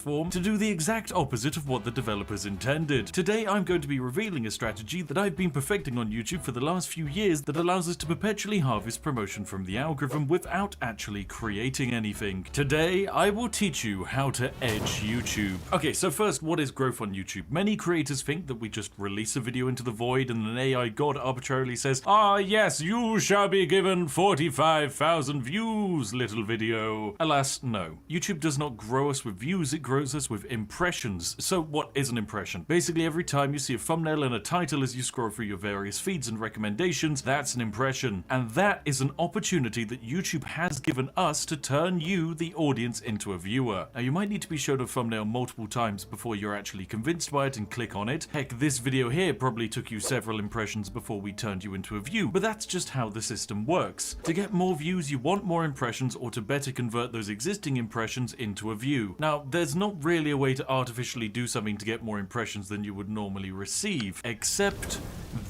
form to do the exact opposite of what the developers intended. Today I'm going to be revealing a strategy that I've been perfecting on YouTube for the last few years that allows us to perpetually harvest promotion from the algorithm without actually creating anything. Today I will teach you how to edge YouTube. Okay, so first, what is growth on YouTube? Many creators think that we just release a video into the void and an AI god arbitrarily says, "Ah yes, you shall be given 45,000 views, little video." Alas, no. YouTube does not grow us with views, it grows us with impressions. So what is an impression? Basically, every time you see a thumbnail and a title as you scroll through your various feeds and recommendations, that's an impression. And that is an opportunity that YouTube has given us to turn you, the audience, into a viewer. Now, you might need to be shown a thumbnail multiple times before you're actually convinced by it and click on it. Heck, this video here probably took you several impressions before we turned you into a view, but that's just how the system works. To get more views, you want more impressions, or to better convert those existing impressions into a view. Now, there's not really a way to artificially do something to get more impressions than you would normally receive, except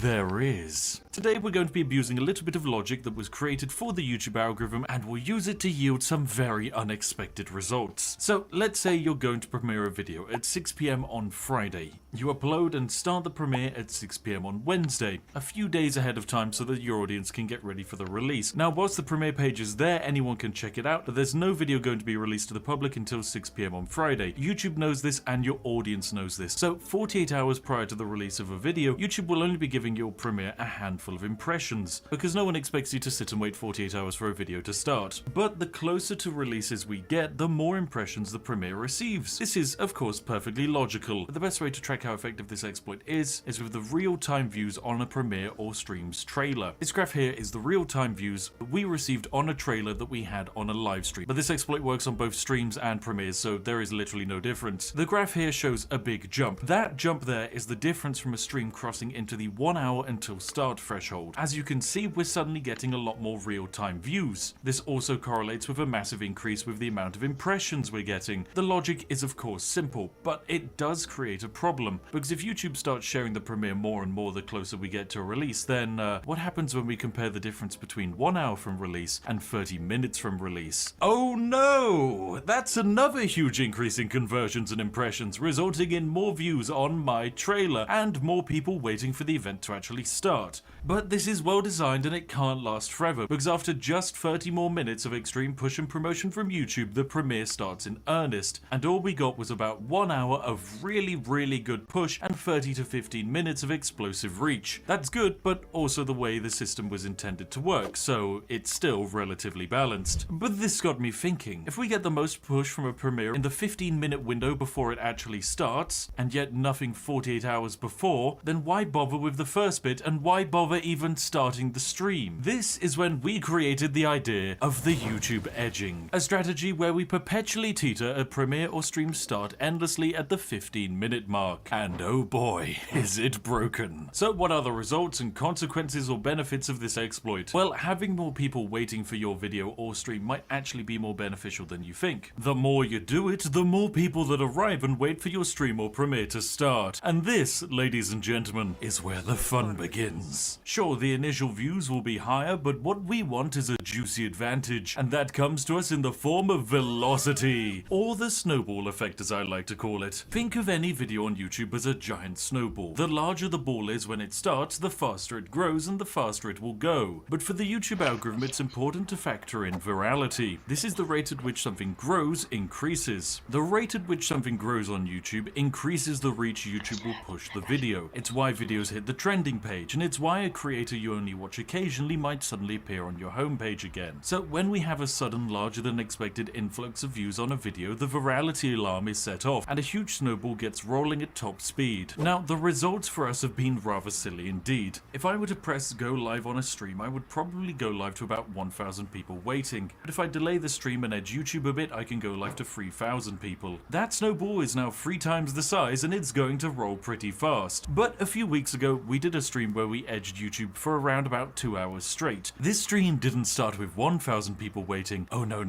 there is. Today we're going to be abusing a little bit of logic that was created for the YouTube algorithm, and we'll use it to yield some very unexpected results. So let's say you're going to premiere a video at 6 PM on Friday. You upload and start the premiere at 6 PM on Wednesday, a few days ahead of time so that your audience can get ready for the release. Now, whilst the premiere page is there, anyone can check it out, but there's no video going to be released to the public until 6 PM on Friday. YouTube knows this and your audience knows this. So 48 hours prior to the release of a video, YouTube will only be giving your premiere a handful of impressions, because no one expects you to sit and wait 48 hours for a video to start. But the closer to releases we get, the more impressions the premiere receives. This is, of course, perfectly logical, but the best way to track how effective this exploit is with the real-time views on a premiere or stream's trailer. This graph here is the real-time views that we received on a trailer that we had on a live stream. But this exploit works on both streams and premieres, so there is literally no difference. The graph here shows a big jump. That jump there is the difference from a stream crossing into the 1 hour until start threshold. As you can see, we're suddenly getting a lot more real-time views. This also correlates with a massive increase with the amount of impressions we're getting. The logic is of course simple, but it does create a problem, because if YouTube starts sharing the premiere more and more the closer we get to a release, then what happens when we compare the difference between 1 hour from release and 30 minutes from release? Oh no! That's another huge increase in conversions and impressions, resulting in more views on my trailer and more people waiting for the event to actually start. But this is well designed and it can't last forever, because after just 30 more minutes of extreme push and promotion from YouTube, the premiere starts in earnest, and all we got was about 1 hour of really good push and 30 to 15 minutes of explosive reach. That's good, but also the way the system was intended to work, so it's still relatively balanced. But this got me thinking, if we get the most push from a premiere in the 15-minute window before it actually starts, and yet nothing 48 hours before, then why bother with the first bit, and why bother even starting the stream? This is when we created the idea of the YouTube edging, a strategy where we perpetually teeter a premiere or stream start endlessly at the 15-minute mark. And oh boy, is it broken. So what are the results and consequences or benefits of this exploit? Well, having more people waiting for your video or stream might actually be more beneficial than you think. The more you do it, the more people that arrive and wait for your stream or premiere to start. And this, ladies and gentlemen, is where the fun begins. Sure, the initial views will be higher, but what we want is a juicy advantage, and that comes to us in the form of velocity, or the snowball effect as I like to call it. Think of any video on YouTube as a giant snowball. The larger the ball is when it starts, the faster it grows and the faster it will go. But for the YouTube algorithm, it's important to factor in virality. This is the rate at which something grows increases. The rate at which something grows on YouTube increases the reach YouTube will push the video. It's why videos hit the trending page, and it's why a creator you only watch occasionally might suddenly appear on your homepage again. So when we have a sudden larger than expected influx of views on a video, the virality alarm is set off and a huge snowball gets rolling at top speed. Now, the results for us have been rather silly indeed. If I were to press go live on a stream, I would probably go live to about 1,000 people waiting. But if I delay the stream and edge YouTube a bit, I can go live to 3,000 people. That snowball is now 3 times the size and it's going to roll pretty fast. But a few weeks ago, we did a stream where we edged YouTube for around about 2 hours straight. This stream didn't start with 1,000 people waiting. Oh no.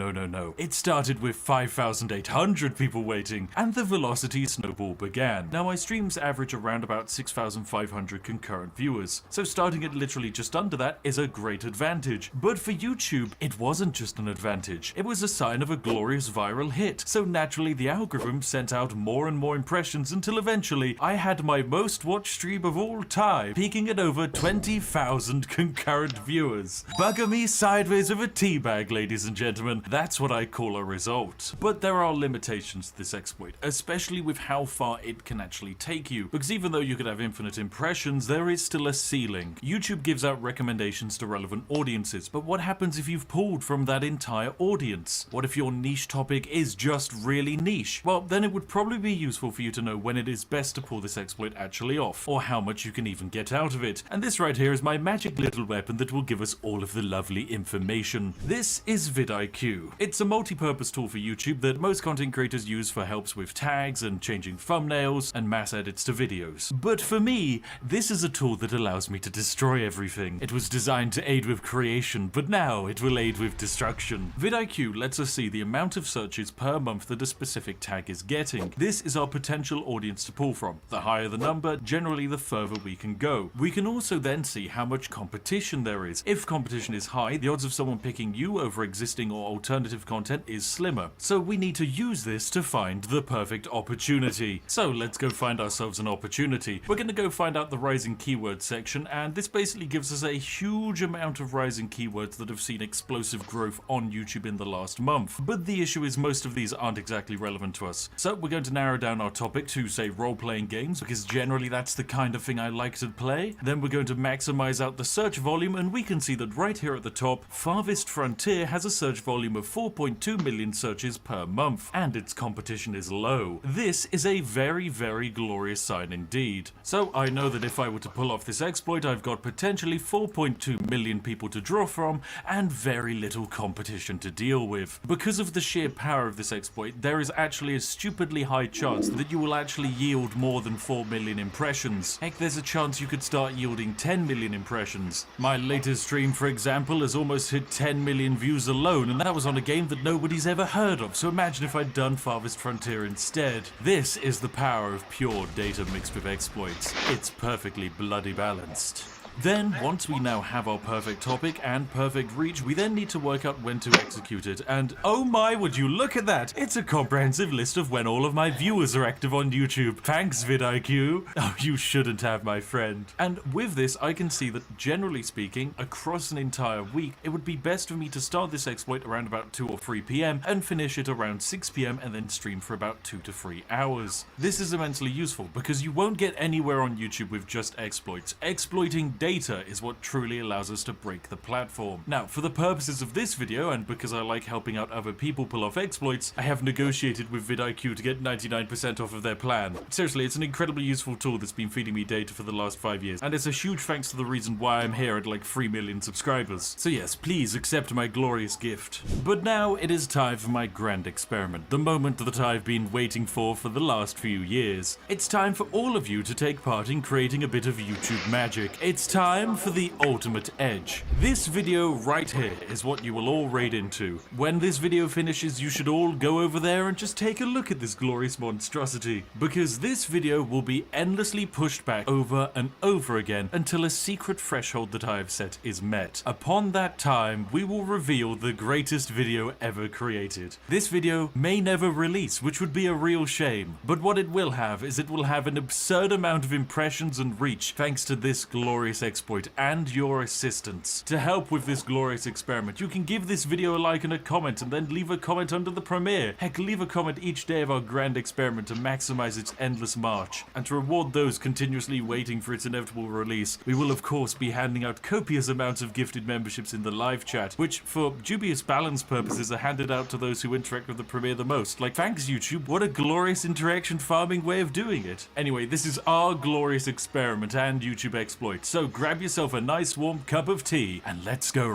It started with 5,800 people waiting, and the velocity snowball began. Now my streams average around about 6,500 concurrent viewers, so starting at literally just under that is a great advantage. But for YouTube, it wasn't just an advantage. It was a sign of a glorious viral hit. So naturally the algorithm sent out more and more impressions until eventually I had my most watched stream of all time, peaking at over 20,000 concurrent viewers. Bugger me sideways with a teabag, ladies and gentlemen. That's what I call a result. But there are limitations to this exploit, especially with how far it can actually take you, because even though you could have infinite impressions, there is still a ceiling. YouTube gives out recommendations to relevant audiences, but what happens if you've pulled from that entire audience? What if your niche topic is just really niche? Well, then it would probably be useful for you to know when it is best to pull this exploit actually off, or how much you can even get out of it. And this right here is my magic little weapon that will give us all of the lovely information. This is vidIQ. It's a multi-purpose tool for YouTube that most content creators use for helps with tags and changing thumbnails and mass edits to videos. But for me, this is a tool that allows me to destroy everything. It was designed to aid with creation, but now it will aid with destruction. vidIQ lets us see the amount of searches per month that a specific tag is getting. This is our potential audience to pull from. The higher the number, generally the further we can go. We can also then see how much competition there is. If competition is high, the odds of someone picking you over existing or alternative content is slimmer. So we need to use this to find the perfect opportunity. So let's go find ourselves an opportunity. We're going to go find out the rising keyword section, and this basically gives us a huge amount of rising keywords that have seen explosive growth on YouTube in the last month. But the issue is most of these aren't exactly relevant to us. So we're going to narrow down our topic to, say, role-playing games, because generally that's the kind of thing I like to play. Then we're going to maximize out the search volume, and we can see that right here at the top, Farthest Frontier has a search volume of 4.2 million searches per month, and its competition is low. This is a very, very glorious sign indeed. So I know that if I were to pull off this exploit, I've got potentially 4.2 million people to draw from, and very little competition to deal with. Because of the sheer power of this exploit, there is actually a stupidly high chance that you will actually yield more than 4 million impressions. Heck, there's a chance you could start yielding 10 million impressions. My latest stream, for example, has almost hit 10 million views alone, and that was on a game that nobody's ever heard of, so imagine if I'd done Farthest Frontier instead. This is the power of pure data mixed with exploits. It's perfectly bloody balanced. Then, once we now have our perfect topic and perfect reach, we then need to work out when to execute it, and oh my, would you look at that! It's a comprehensive list of when all of my viewers are active on YouTube. Thanks, vidIQ! Oh, you shouldn't have, my friend. And with this, I can see that, generally speaking, across an entire week, it would be best for me to start this exploit around about 2 or 3 PM and finish it around 6 PM and then stream for about 2 to 3 hours. This is immensely useful because you won't get anywhere on YouTube with just exploits. Exploiting data is what truly allows us to break the platform. Now, for the purposes of this video, and because I like helping out other people pull off exploits, I have negotiated with vidIQ to get 99% off of their plan. Seriously, it's an incredibly useful tool that's been feeding me data for the last 5 years, and it's a huge thanks to the reason why I'm here at like 3 million subscribers. So yes, please accept my glorious gift. But now it is time for my grand experiment, the moment that I've been waiting for the last few years. It's time for all of you to take part in creating a bit of YouTube magic. It's time for the ultimate edge. This video right here is what you will all raid into. When this video finishes, you should all go over there and just take a look at this glorious monstrosity, because this video will be endlessly pushed back over and over again until a secret threshold that I have set is met. Upon that time, we will reveal the greatest video ever created. This video may never release, which would be a real shame, but what it will have is it will have an absurd amount of impressions and reach thanks to this glorious exploit and your assistance. To help with this glorious experiment, you can give this video a like and a comment, and then leave a comment under the premiere. Heck, leave a comment each day of our grand experiment to maximize its endless march. And to reward those continuously waiting for its inevitable release, we will of course be handing out copious amounts of gifted memberships in the live chat, which for dubious balance purposes are handed out to those who interact with the premiere the most. Like, thanks YouTube, what a glorious interaction farming way of doing it. Anyway, this is our glorious experiment and YouTube exploit, so grab yourself a nice warm cup of tea and let's go